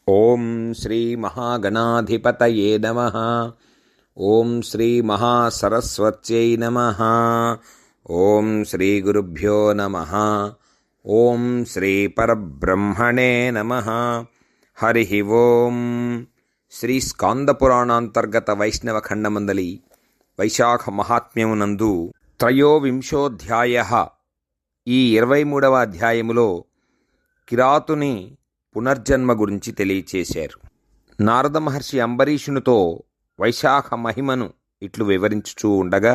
ఓం శ్రీ మహాగణాధిపతయే నమః. ఓం శ్రీ మహాసరస్వత్యై నమః. ఓం శ్రీ గురుభ్యో నమః. ఓం శ్రీ పరబ్రహ్మణే నమః. హరి ఓం. శ్రీ స్కాందపురాణాంతర్గత వైష్ణవ ఖండమందలి వైశాఖ మహాత్మ్యమునందు త్రయోవింశోధ్యాయ. ఈ 23వ అధ్యాయములో కిరాతుని పునర్జన్మ గురించి తెలియచేశారు. నారద మహర్షి అంబరీషునితో వైశాఖ మహిమను ఇట్లు వివరించుచూ ఉండగా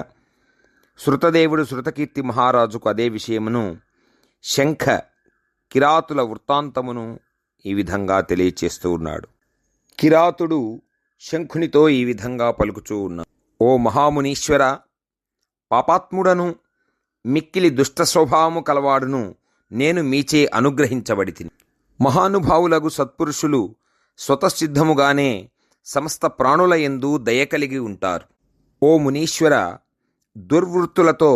శృతదేవుడు శృతకీర్తి మహారాజుకు అదే విషయమును శంఖ కిరాతుల వృత్తాంతమును ఈ విధంగా తెలియచేస్తూ ఉన్నాడు. కిరాతుడు శంఖునితో ఈ విధంగా పలుకుచూ ఉన్నాడు. ఓ మహామునీశ్వర, పాపాత్ముడను మిక్కిలి దుష్ట స్వభావము కలవాడును నేను మీచే అనుగ్రహించబడితిని. మహానుభావులగు సత్పురుషులు స్వతసిద్ధముగానే సమస్త ప్రాణుల యందు దయ కలిగి ఉంటారు. ఓ మునీశ్వర, దుర్వృత్తులతో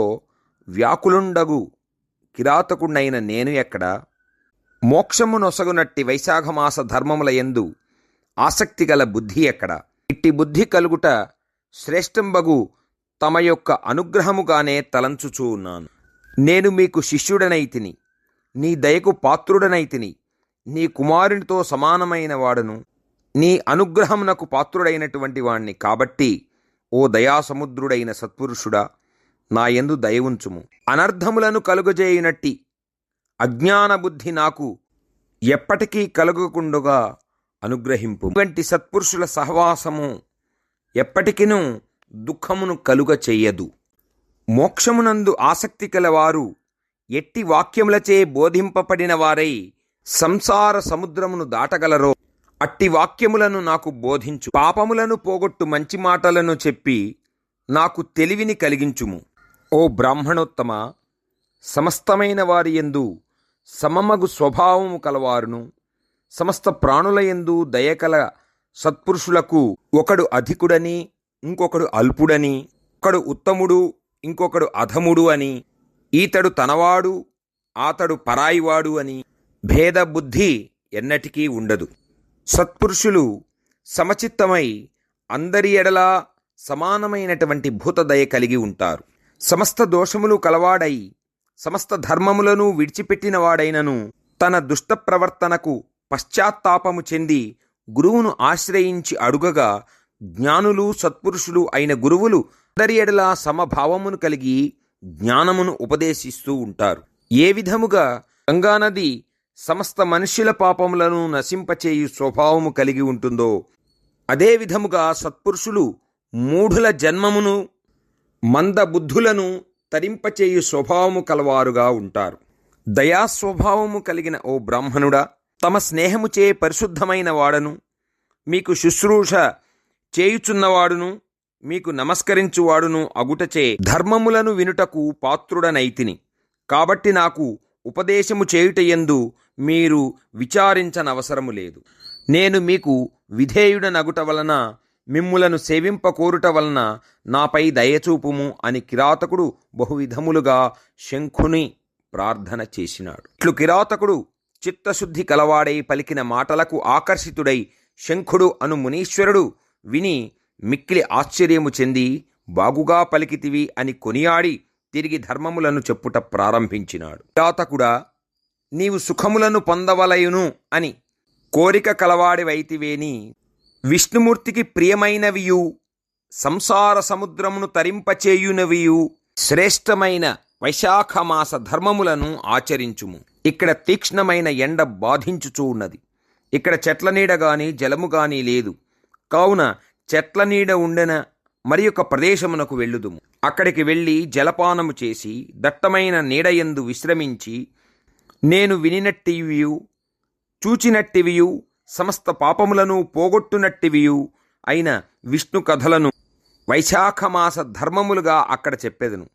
వ్యాకులుండగు కిరాతకుడైన నేను ఎక్కడ? మోక్షము నొసగునట్టి వైశాఖమాస ధర్మముల యందు ఆసక్తి గల బుద్ధి ఎక్కడ? ఇట్టి బుద్ధి కలుగుట శ్రేష్టంబగు తమ యొక్క అనుగ్రహముగానే తలంచుచూ ఉన్నాను. నేను మీకు శిష్యుడనైతిని, నీ దయకు పాత్రుడనైతిని, నీ కుమారునితో సమానమైన వాడును, నీ అనుగ్రహమునకు పాత్రుడైనటువంటి వాణ్ణి. కాబట్టి ఓ దయాసముద్రుడైన సత్పురుషుడా, నా యందు దయ ఉంచుము. అనర్థములను కలుగజేయునట్టి అజ్ఞాన బుద్ధి నాకు ఎప్పటికీ కలుగకుండుగా అనుగ్రహింపు. ఇటువంటి సత్పురుషుల సహవాసము ఎప్పటికినూ దుఃఖమును కలుగ చెయ్యదు. మోక్షమునందు ఆసక్తి కలవారు ఎట్టి వాక్యములచే బోధింపబడిన వారై సంసార సముద్రమును దాటగలరో అట్టి వాక్యములను నాకు బోధించు. పాపములను పోగొట్టు మంచి మాటలను చెప్పి నాకు తెలివిని కలిగించుము. ఓ బ్రాహ్మణోత్తమ, సమస్తమైన వారి యందు సమమగు స్వభావము కలవారును సమస్త ప్రాణుల యందు దయకల సత్పురుషులకు ఒకడు అధికుడని, ఇంకొకడు అల్పుడని, ఒకడు ఉత్తముడు, ఇంకొకడు అధముడు అని, ఈతడు తనవాడు, ఆతడు పరాయివాడు అని భేద బుద్ధి ఎన్నటికీ ఉండదు. సత్పురుషులు సమచిత్తమై అందరి ఎడలా సమానమైనటువంటి భూతదయ కలిగి ఉంటారు. సమస్త దోషములు కలవాడై సమస్త ధర్మములను విడిచిపెట్టినవాడైనను తన దుష్ట ప్రవర్తనకు పశ్చాత్తాపము చెంది గురువును ఆశ్రయించి అడుగగా జ్ఞానులు సత్పురుషులు అయిన గురువులు అందరి ఎడలా సమభావమును కలిగి జ్ఞానమును ఉపదేశిస్తూ ఉంటారు. ఏ విధముగా గంగానది సమస్త మనుష్యుల పాపములను నశింపచేయు స్వభావము కలిగి ఉంటుందో అదే విధముగా సత్పురుషులు మూఢుల జన్మమును మందబుద్ధులను తరింపచేయు స్వభావము కలవారుగా ఉంటారు. దయాస్వభావము కలిగిన ఓ బ్రాహ్మణుడా, తమ స్నేహముచే పరిశుద్ధమైన వాడను, మీకు శుశ్రూష చేయుచున్నవాడును, మీకు నమస్కరించువాడును అగుటచే ధర్మములను వినుటకు పాత్రుడనైతిని. కాబట్టి నాకు ఉపదేశము చేయుటయందు మీరు విచారించనవసరము లేదు. నేను మీకు విధేయుడనగుట వలన, మిమ్ములను సేవింపకోరుట వలన నాపై దయచూపుము అని కిరాతకుడు బహువిధములుగా శంఖుని ప్రార్థన చేసినాడు. ఇట్లు కిరాతకుడు చిత్తశుద్ధి కలవాడై పలికిన మాటలకు ఆకర్షితుడై శంఖుడు అను మునీశ్వరుడు విని మిక్కిలి ఆశ్చర్యము చెంది బాగుగా పలికితివి అని కొనియాడి తిరిగి ధర్మములను చెప్పుట ప్రారంభించినాడు. కిరాతకుడా, నీవు సుఖములను పొందవలయును అని కోరిక కలవాడివైతివేని విష్ణుమూర్తికి ప్రియమైనవియు సంసార సముద్రమును తరింపచేయునవియు శ్రేష్టమైన వైశాఖమాస ధర్మములను ఆచరించుము. ఇక్కడ తీక్ష్ణమైన ఎండ బాధించుచూ ఉన్నది. ఇక్కడ చెట్ల నీడ గాని జలము గాని లేదు. కావున చెట్ల నీడ ఉండెన మరి ఒక ప్రదేశమునకు వెళ్ళుదుము. అక్కడికి వెళ్ళి జలపానము చేసి దట్టమైన నీడయందు విశ్రమించి నేను వినినట్టివియు చూచినట్టివియు సమస్త పాపములను పోగొట్టునట్టివియు అయిన విష్ణు కథలను వైశాఖమాస ధర్మములుగా అక్కడ చెప్పెదను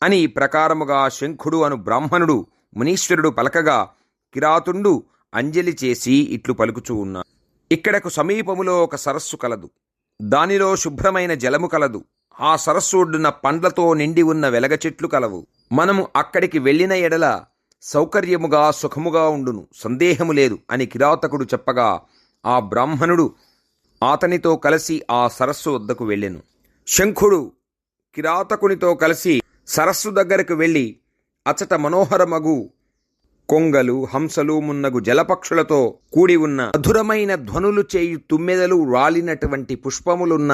అని ఈ ప్రకారముగా శంఖుడు అను బ్రాహ్మణుడు మునీశ్వరుడు పలకగా కిరాతుండు అంజలి చేసి ఇట్లు పలుకుచూ ఉన్నాడు. ఇక్కడకు సమీపములో ఒక సరస్సు కలదు. దానిలో శుభ్రమైన జలము కలదు. ఆ సరస్సు ఒడ్డున పండ్లతో నిండి ఉన్న వెలగ చెట్లు కలవు. మనము అక్కడికి వెళ్ళిన ఎడల సౌకర్యముగా సుఖముగా ఉండును, సందేహము లేదు అని కిరాతకుడు చెప్పగా ఆ బ్రాహ్మణుడు అతనితో కలిసి ఆ సరస్సు వద్దకు వెళ్ళెను. శంఖుడు కిరాతకునితో కలిసి సరస్సు దగ్గరకు వెళ్ళి అచట మనోహరమగు కొంగలు, హంసలు మున్నగు జలపక్షులతో కూడి ఉన్న మధురమైన ధ్వనులు చేయు తుమ్మెదలు రాలినటువంటి పుష్పములున్న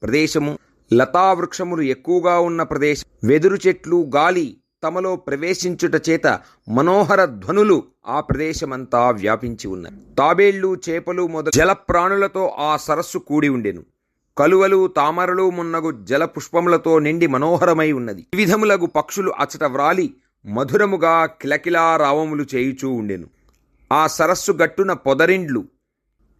ప్రదేశము, లతావృక్షములు ఎక్కువగా ఉన్న ప్రదేశం, వెదురు చెట్లు, గాలి తమలో ప్రవేశించుట చేత మనోహర ధ్వనులు ఆ ప్రదేశమంతా వ్యాపించి ఉన్నవి. తాబేళ్లు, చేపలు మొదలు జల ప్రాణులతో ఆ సరస్సు కూడి ఉండెను. కలువలు, తామరలు మున్నగు జల పుష్పములతో నిండి మనోహరమై ఉన్నది. వివిధములగు పక్షులు అచట వ్రాలి మధురముగా కిలకిలా రావములు చేయుచూ ఉండెను. ఆ సరస్సు గట్టున పొదరిండ్లు,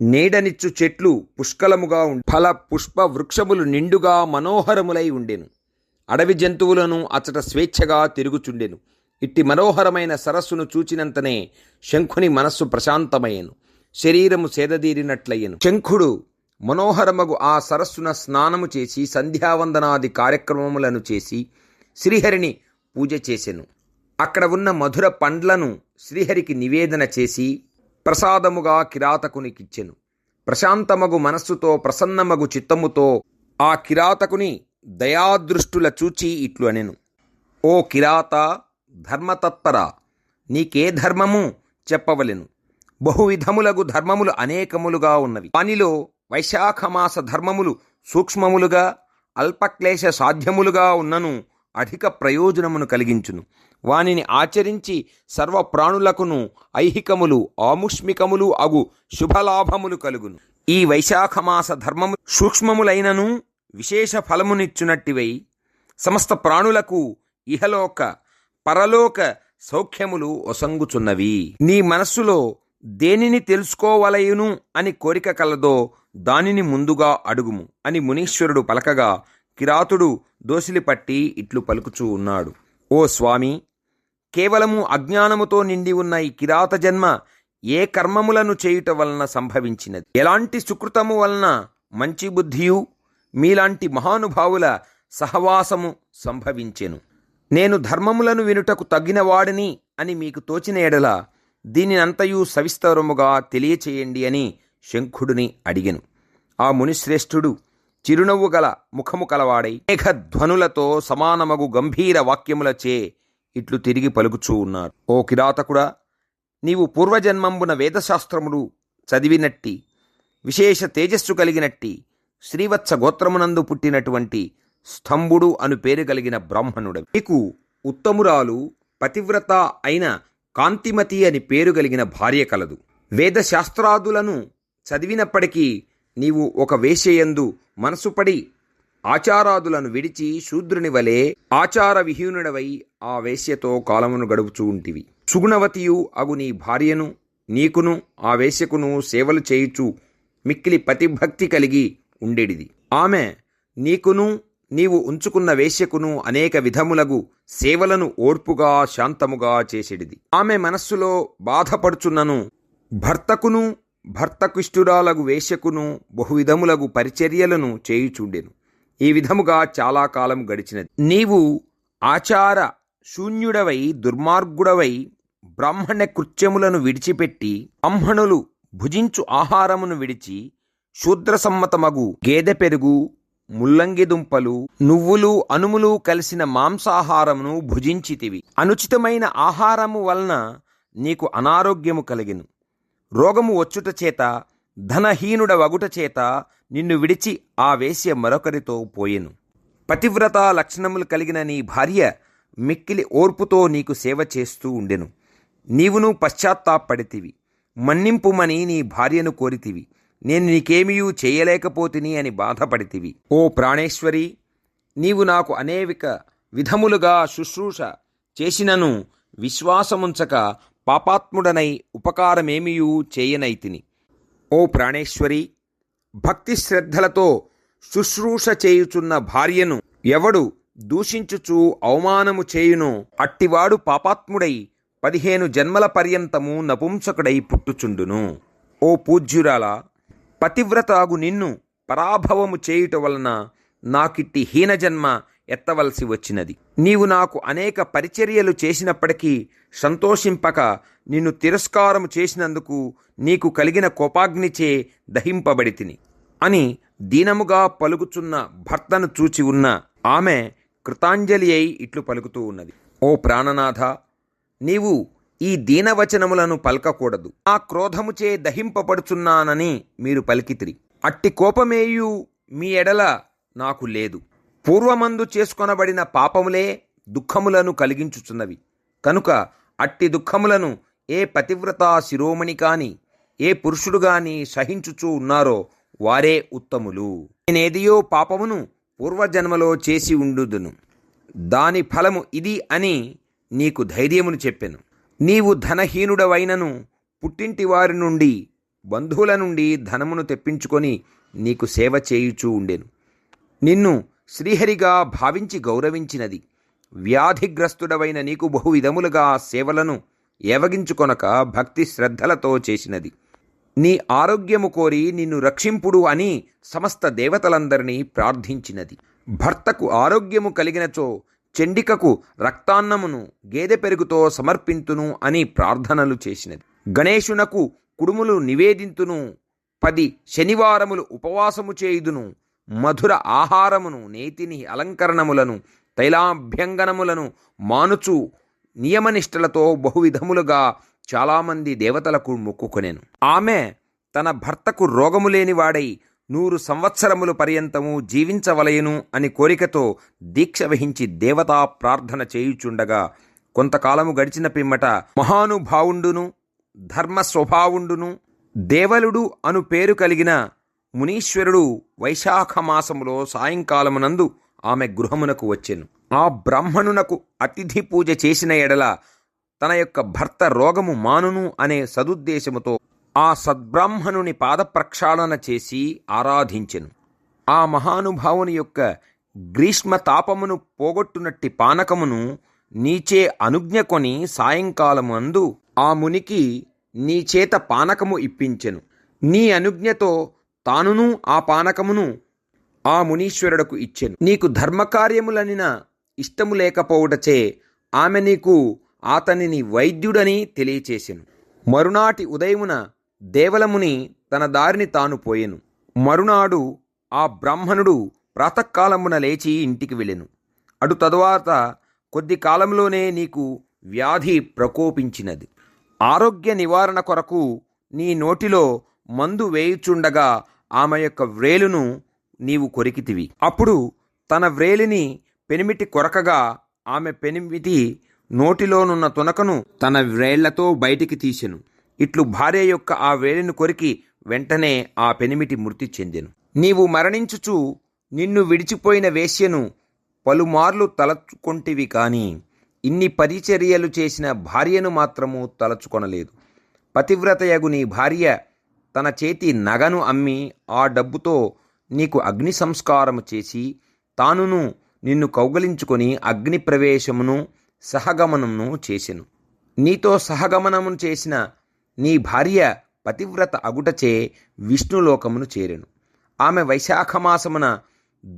నీడనిచ్చు చెట్లు పుష్కలముగా ఫల పుష్ప వృక్షములు నిండుగా మనోహరములై ఉండెను. అడవి జంతువులను అచట స్వేచ్ఛగా తిరుగుచుండెను. ఇట్టి మనోహరమైన సరస్సును చూచినంతనే శంఖుని మనస్సు ప్రశాంతమయ్యను, శరీరము సేదదీరినట్లయ్యను. శంఖుడు మనోహరమగు ఆ సరస్సున స్నానము చేసి సంధ్యావందనాది కార్యక్రమములను చేసి శ్రీహరిని పూజ చేసెను. అక్కడ ఉన్న మధుర పండ్లను శ్రీహరికి నివేదన చేసి ప్రసాదముగా కిరాతకునికిచ్చెను. ప్రశాంతమగు మనస్సుతో, ప్రసన్నమగు చిత్తముతో ఆ కిరాతకుని దయాదృష్టుల చూచి ఇట్లు అనెను: ఓ కిరాత, ధర్మతత్పర, నీకే ధర్మము చెప్పవలెను. బహువిధములగు ధర్మములు అనేకములుగా ఉన్నవి. వానిలో వైశాఖమాస ధర్మములు సూక్ష్మములుగా, అల్పక్లేశ సాధ్యములుగా ఉన్నను అధిక ప్రయోజనమును కలిగించును. వానిని ఆచరించి సర్వ ప్రాణులకును ఐహికములు, ఆముష్మికములు అగు శుభలాభములు కలుగును. ఈ వైశాఖమాస ధర్మము సూక్ష్మములైనను విశేష ఫలమునిచ్చునట్టివై సమస్త ప్రాణులకు ఇహలోక పరలోక సౌఖ్యములు ఒసంగుచున్నవి. నీ మనస్సులో దేనిని తెలుసుకోవలయును అని కోరిక కలదో దానిని ముందుగా అడుగుము అని మునీశ్వరుడు పలకగా కిరాతుడు దోసిలి పట్టి ఇట్లు పలుకుచూ ఉన్నాడు: ఓ స్వామి, కేవలము అజ్ఞానముతో నిండి ఉన్న ఈ కిరాత జన్మ ఏ కర్మములను చేయుట వలన సంభవించినది? ఎలాంటి సుకృతము వలన మంచి బుద్ధియు మీలాంటి మహానుభావుల సహవాసము సంభవించెను? నేను ధర్మములను వినుటకు తగ్గినవాడిని అని మీకు తోచిన ఎడల దీనినంతయు సవిస్తరముగా తెలియచేయండి అని శంఖుడిని అడిగెను. ఆ మునిశ్రేష్ఠుడు చిరునవ్వు గల ముఖము కలవాడై మేఘధ్వనులతో సమానమగు గంభీర వాక్యములచే ఇట్లు తిరిగి పలుకుచూ ఉన్నాడు: ఓ కిరాతకుడా, నీవు పూర్వజన్మంబున వేదశాస్త్రములు చదివినట్టి, విశేష తేజస్సు కలిగినట్టి, శ్రీవత్స గోత్రమునందు పుట్టినటువంటి స్తంభుడు అను పేరు కలిగిన బ్రాహ్మణుడవి. నీకు ఉత్తమురాలు, పతివ్రత అయిన కాంతిమతి అని పేరు కలిగిన భార్య కలదు. వేదశాస్త్రాదులను చదివినప్పటికీ నీవు ఒక వేశ్యయందు మనసుపడి ఆచారాదులను విడిచి శూద్రుని వలె ఆచార విహీనుడవై ఆ వేశ్యతో కాలమును గడుపుచూ ఉంటివి. సుగుణవతియు అగు నీ భార్యను నీకును ఆ వేశ్యకును సేవలు చేయుచు మిక్కిలి పతిభక్తి కలిగి ఉండేడిది. ఆమె నీకును నీవు ఉంచుకున్న వేశ్యకును అనేక విధములగు సేవలను ఓర్పుగా శాంతముగా చేసేడిది. ఆమె మనస్సులో బాధపడుచున్నను భర్తకును భర్తకిష్టురాలగు వేశ్యకును బహువిధములగు పరిచర్యలను చేయుచుండెను. ఈ విధముగా చాలా కాలం గడిచినది. నీవు ఆచార శూన్యుడవై దుర్మార్గుడవై బ్రాహ్మణ్య కృత్యములను విడిచిపెట్టి బ్రాహ్మణులు భుజించు ఆహారమును విడిచి శూద్రసమ్మతమగు గేదె పెరుగు, ముల్లంగి దుంపలు, నువ్వులు, అనుములు కలిసిన మాంసాహారమును భుజించితివి. అనుచితమైన ఆహారము వలన నీకు అనారోగ్యము కలిగెను. రోగము వచ్చుట చేత, ధనహీనుడ వగుట చేత నిన్ను విడిచి ఆ వేశ్య మరొకరితో పోయెను. పతివ్రత లక్షణములు కలిగిన నీ భార్య మిక్కిలి ఓర్పుతో నీకు సేవ చేస్తూ ఉండెను. నీవును పశ్చాత్తాపడితివి. మన్నింపుమని నీ భార్యను కోరితివి. నేను నీకేమీయూ చేయలేకపోతిని అని బాధపడితివి. ఓ ప్రాణేశ్వరి, నీవు నాకు అనేక విధములుగా శుశ్రూష చేసినను విశ్వాసముంచక పాపాత్ముడనై ఉపకారమేమియూ చేయనైతిని. ఓ ప్రాణేశ్వరి, భక్తి శ్రద్ధలతో శుశ్రూష చేయుచున్న భార్యను ఎవడు దూషించుచు అవమానము చేయునో అట్టివాడు పాపాత్ముడై 15 జన్మల పర్యంతము నపుంసకుడై పుట్టుచుండును. ఓ పూజ్యురాల, పతివ్రతాగు నిన్ను పరాభవము చేయుట వలన నాకిట్టి హీనజన్మ ఎత్తవలసి వచ్చినది. నీవు నాకు అనేక పరిచర్యలు చేసినప్పటికీ సంతోషింపక నిన్ను తిరస్కారము చేసినందుకు నీకు కలిగిన కోపాగ్నిచే దహింపబడితిని అని దీనముగా పలుకుచున్న భర్తను చూచి ఉన్న ఆమె కృతాంజలి అయి ఇట్లు పలుకుతూ ఉన్నది. ఓ ప్రాణనాథ, నీవు ఈ దీనవచనములను పలకకూడదు. ఆ క్రోధముచే దహింపబడుచున్నానని మీరు పలికితిరి. అట్టి కోపమేయు మీ ఎడల నాకు లేదు. పూర్వమందు చేసుకొనబడిన పాపములే దుఃఖములను కలిగించుచున్నవి. కనుక అట్టి దుఃఖములను ఏ పతివ్రతా శిరోమణి కాని ఏ పురుషుడు గాని సహించుచూ ఉన్నారో వారే ఉత్తములు. నేనేదియో పాపమును పూర్వజన్మలో చేసి ఉండుదును, దాని ఫలము ఇది అని నీకు ధైర్యమును చెప్పెను. నీవు ధనహీనుడవైనను పుట్టింటి వారి నుండి బంధువుల నుండి ధనమును తెప్పించుకొని నీకు సేవ చేయుచూ ఉండెను. నిన్ను శ్రీహరిగా భావించి గౌరవించినది. వ్యాధిగ్రస్తుడవైన నీకు బహువిధములుగా సేవలను ఏవగించుకొనక భక్తి శ్రద్ధలతో చేసినది. నీ ఆరోగ్యము కోరి నిన్ను రక్షింపుడు అని సమస్త దేవతలందరినీ ప్రార్థించినది. భర్తకు ఆరోగ్యము కలిగినచో చండికకు రక్తాన్నమును గేదె పెరుగుతో సమర్పింతును అని ప్రార్థనలు చేసినది. గణేశునకు కుడుములు నివేదింతును, 10 శనివారములు ఉపవాసము చేయుదును, మధుర ఆహారమును నేతిని అలంకరణములను తైలాభ్యంగనములను మానుచు నియమనిష్టలతో బహువిధములుగా చాలామంది దేవతలకు మొక్కుకొనెను. ఆమె తన భర్తకు రోగము లేనివాడై 100 సంవత్సరముల పర్యంతము జీవించవలయను అని కోరికతో దీక్ష వహించి దేవతా ప్రార్థన చేయుచుండగా కొంతకాలము గడిచిన పిమ్మట మహానుభావుండును ధర్మ స్వభావుండును దేవలుడు అను పేరు కలిగిన మునీశ్వరుడు వైశాఖ మాసములో సాయంకాలమునందు ఆమె గృహమునకు వచ్చెను. ఆ బ్రాహ్మణునకు అతిథి పూజ చేసిన ఎడల తన యొక్క భర్త రోగము మానును అనే సదుద్దేశముతో ఆ సద్బ్రాహ్మణుని పాదప్రక్షాళన చేసి ఆరాధించెను. ఆ మహానుభావుని యొక్క గ్రీష్మ తాపమును పోగొట్టునట్టి పానకమును నీచే అనుజ్ఞ కొని సాయంకాలమందు ఆ మునికి నీ చేత పానకము ఇప్పించెను. నీ అనుజ్ఞతో తానును ఆ పానకమును ఆ మునీశ్వరుడకు ఇచ్చెను. నీకు ధర్మకార్యములనిన ఇష్టము లేకపోవుటచే ఆమె నీకు అతనిని వైద్యుడని తెలియచేసెను. మరునాటి ఉదయమున దేవలముని తన దారిని తాను పోయెను. మరునాడు ఆ బ్రాహ్మణుడు ప్రాతకాలమున లేచి ఇంటికి వెళ్ళెను. అటు తరువాత కొద్ది కాలంలోనే నీకు వ్యాధి ప్రకోపించినది. ఆరోగ్య నివారణ కొరకు నీ నోటిలో మందు వేయుచుండగా ఆమె యొక్క వ్రేలును నీవు కొరికితివి. అప్పుడు తన వ్రేలిని పెనిమిటి కొరకగా ఆమె పెనిమిటి నోటిలోనున్న తునకను తన వ్రేళ్లతో బయటికి తీసెను. ఇట్లు భార్య యొక్క ఆ వ్రేలిని కొరికి వెంటనే ఆ పెనిమిటి మృతి చెందెను. నీవు మరణించుచు నిన్ను విడిచిపోయిన వేశ్యను పలుమార్లు తలచుకొంటివి కాని ఇన్ని పరిచర్యలు చేసిన భార్యను మాత్రము తలచుకొనలేదు. పతివ్రతయగు నీ భార్య తన చేతి నగను అమ్మి ఆ డబ్బుతో నీకు అగ్ని సంస్కారము చేసి తానును నిన్ను కౌగలించుకొని అగ్ని ప్రవేశమును సహగమనమును చేసెను. నీతో సహగమనమును చేసిన నీ భార్య పతివ్రత అగుటచే విష్ణులోకమును చేరెను. ఆమె వైశాఖమాసమున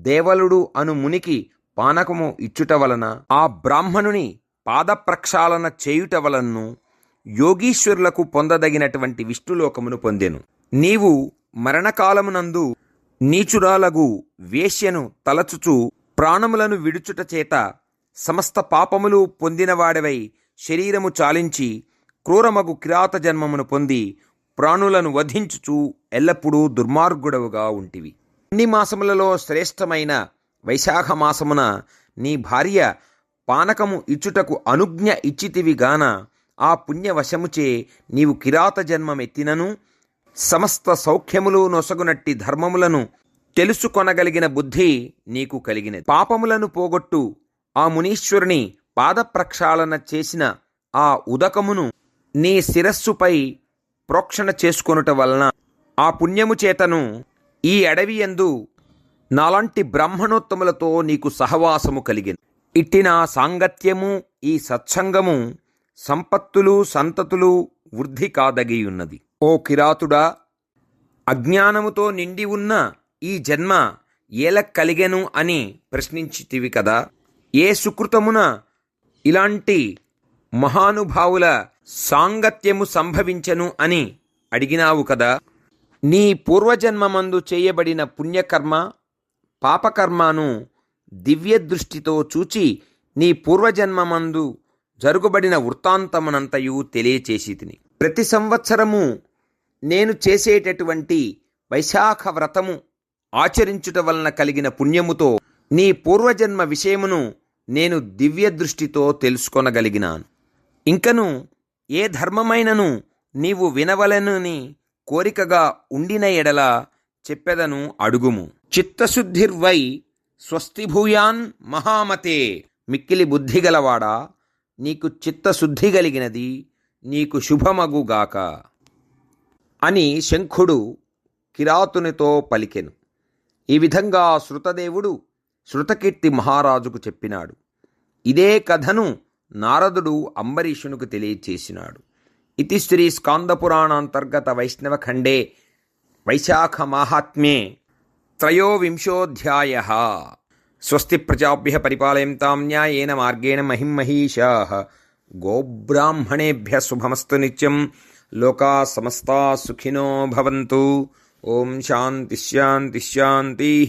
దేవలుడు అను మునికి పానకము ఇచ్చుట వలన ఆ బ్రాహ్మణుని పాదప్రక్షాళన చేయుట వలనను యోగీశ్వరులకు పొందదగినటువంటి విష్ణులోకమును పొందెను. నీవు మరణకాలమునందు నీచురాలగు వేశ్యను తలచుచు ప్రాణములను విడుచుట చేత సమస్త పాపములు పొందినవాడవై శరీరము చాలించి క్రూరమగు కిరాత జన్మమును పొంది ప్రాణులను వధించుచు ఎల్లప్పుడూ దుర్మార్గుడవుగా ఉంటివి. అన్ని మాసములలో శ్రేష్టమైన వైశాఖ మాసమున నీ భార్య పానకము ఇచ్చుటకు అనుజ్ఞ ఇచ్చితివి గాన ఆ పుణ్యవశముచే నీవు కిరాత జన్మమెత్తినను సమస్త సౌఖ్యములు నొసగునట్టి ధర్మములను తెలుసుకొనగలిగిన బుద్ధి నీకు కలిగినది. పాపములను పోగొట్టు ఆ మునీశ్వరుని పాదప్రక్షాళన చేసిన ఆ ఉదకమును నీ శిరస్సుపై ప్రోక్షణ చేసుకొనుట వలన ఆ పుణ్యము చేతను ఈ అడవియందు నాలాంటి బ్రాహ్మణోత్తములతో నీకు సహవాసము కలిగెను. ఇట్టిన సాంగత్యము ఈ సత్సంగము సంపత్తులు సంతతులు వృద్ధి కాదగియున్నది. ఓ కిరాతుడా, అజ్ఞానముతో నిండి ఉన్న ఈ జన్మ ఏల కలిగెను అని ప్రశ్నించితివి కదా. ఏ సుకృతమున ఇలాంటి మహానుభావుల సాంగత్యము సంభవించను అని అడిగినావు కదా. నీ పూర్వజన్మమందు చేయబడిన పుణ్యకర్మ పాపకర్మను దివ్య దృష్టితో చూచి నీ పూర్వజన్మమందు జరుగుబడిన వృత్తాంతమునంతయు తెలియచేసి తిని. ప్రతి సంవత్సరము నేను చేసేటటువంటి వైశాఖ వ్రతము ఆచరించుట వలన కలిగిన పుణ్యముతో నీ పూర్వజన్మ విషయమును నేను దివ్య దృష్టితో తెలుసుకొనగలిగినాను. ఇంకను ఏ ధర్మమైనను నీవు వినవలెనని కోరికగా ఉండిన ఎడల చెప్పెదను, అడుగుము. చిత్తశుద్ధిర్వై స్వస్తిభూయాన్ మహామతే. మిక్కిలి బుద్ధిగలవాడా, నీకు చిత్తశుద్ధి కలిగినది, నీకు శుభమగుగాక అని శంఖుడు కిరాతునితో పలికెను. ఈ విధంగా శృతదేవుడు శృతకీర్తి మహారాజుకు చెప్పినాడు. ఇదే కథను నారదుడు అంబరీషునికి తెలియచేసినాడు. ఇతి శ్రీ స్కాందపురాణాంతర్గత వైష్ణవఖండే వైశాఖ మాహాత్మ్యే త్రయోవింశోऽధ్యాయः. స్వస్తి ప్రజాభ్యః పరిపాలయంతాం న్యాయేన మార్గేణ మహిం మహీషాః. గోబ్రాహ్మణేభ్యः శుభమస్తు నిత్యం. లోకాः సమస్తాः సుఖినో భవంతు. ఓం శాంతి శాంతి శాంతి.